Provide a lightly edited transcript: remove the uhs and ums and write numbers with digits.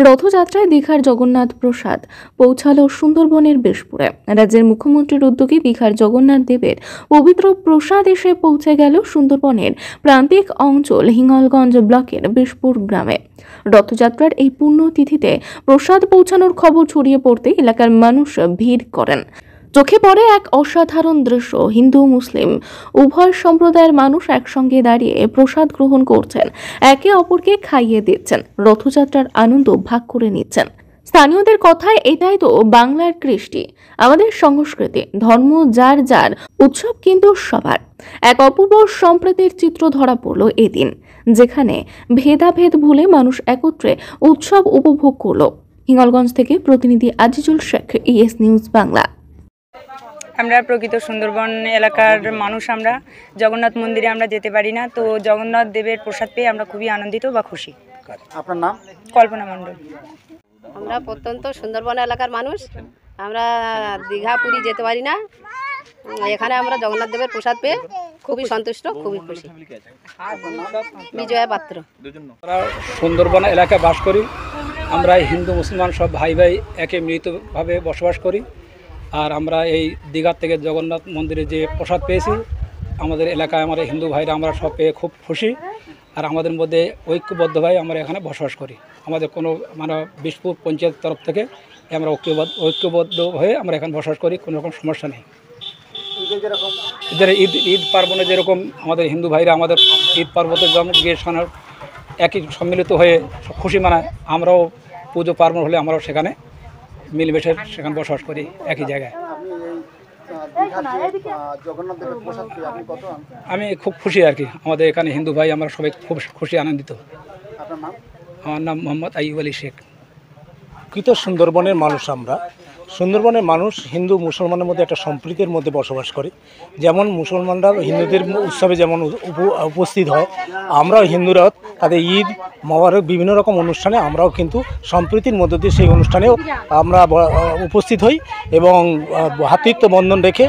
রথযাত্রায় দীঘার জগন্নাথ প্রসাদ পৌঁছালো সুন্দরবনের বেশপুরে। রাজ্যের মুখ্যমন্ত্রীর উদ্যোগে দীঘার জগন্নাথ দেবের পবিত্র প্রসাদ এসে পৌঁছে গেল সুন্দরবনের প্রান্তিক অঞ্চল হিঙ্গলগঞ্জ ব্লকের বেশপুর গ্রামে। রথযাত্রার এই পুণ্যতিথিতে প্রসাদ পৌঁছানোর খবর ছড়িয়ে পড়তে এলাকার মানুষ ভিড় করেন। চোখে পড়ে এক অসাধারণ দৃশ্য। হিন্দু মুসলিম উভয় সম্প্রদায়ের মানুষ একসঙ্গে দাঁড়িয়ে প্রসাদ গ্রহণ করছেন, একে অপরকে খাইয়ে দিচ্ছেন, রথযাত্রার আনন্দ ভাগ করে নিচ্ছেন। স্থানীয়দের কথায় এটাই তো বাংলার কৃষ্টি, আমাদের সংস্কৃতি। ধর্ম যার যার, উৎসব কিন্তু সবার। এক অপূর্ব সম্প্রীতির চিত্র ধরা পড়ল এদিন, যেখানে ভেদাভেদ ভুলে মানুষ একত্রে উৎসব উপভোগ করল। হিঙ্গলগঞ্জ থেকে প্রতিনিধি আজিজুল শেখ, ES নিউজ বাংলা। আমরা প্রকৃত সুন্দরবন এলাকার মানুষ। আমরা জগন্নাথ মন্দিরে আমরা যেতে পারি না, তো জগন্নাথ দেবের প্রসাদ পেয়ে আমরা খুবই আনন্দিত বা খুশি। আপনার নাম? কল্পনা মণ্ডল। আমরা প্রত্যন্ত সুন্দরবন এলাকার মানুষ। আমরা দীঘা পুরী যেতে পারি না, এখানে আমরা জগন্নাথ দেবের প্রসাদ পেয়ে খুবই সন্তুষ্ট, খুবই খুশি। বিজয়া পাত্র। আমরা সুন্দরবন এলাকায় বাস করি। আমরা হিন্দু মুসলমান সব ভাই ভাই একে মিলিতভাবে বসবাস করি। আর আমরা এই দীঘার থেকে জগন্নাথ মন্দিরে যে প্রসাদ পেয়েছি, আমাদের এলাকায় আমরা হিন্দু ভাইরা আমরা সব পেয়ে খুব খুশি। আর আমাদের মধ্যে ঐক্যবদ্ধভাবে আমরা এখানে বসবাস করি। আমাদের কোনো বেশপুর পঞ্চায়েত তরফ থেকে আমরা ঐক্যবদ্ধ হয়ে আমরা এখানে বসবাস করি, কোনো রকম সমস্যা নেই। ঈদ পার্বণে যেরকম আমাদের হিন্দু ভাইরা আমাদের ঈদ পার্বণে গিয়ে একই সম্মিলিত হয়ে খুশি মানায়, আমরাও পুজো পার্বণ হলে আমরাও সেখানে মিলমিশে সেখানে বসবাস করি একই জায়গায়। আমি খুব খুশি আর কি। আমাদের এখানে হিন্দু ভাই আমরা সবাই খুব খুশি, আনন্দিত। আমার নাম মোহাম্মদ আইয়ুব আলী শেখ। সুন্দরবনের মানুষ আমরা। সুন্দরবনের মানুষ হিন্দু মুসলমানের মধ্যে একটা সম্প্রীতির মধ্যে বসবাস করে। যেমন মুসলমানরা হিন্দুদের উৎসবে যেমন উপস্থিত হয়, আমরাও হিন্দুরা তাদের ঈদ মোবারক বিভিন্ন রকম অনুষ্ঠানে আমরাও কিন্তু সম্প্রীতির মধ্য দিয়ে সেই অনুষ্ঠানেও আমরা উপস্থিত হই এবং ভ্রাতৃত্ব বন্ধন রেখে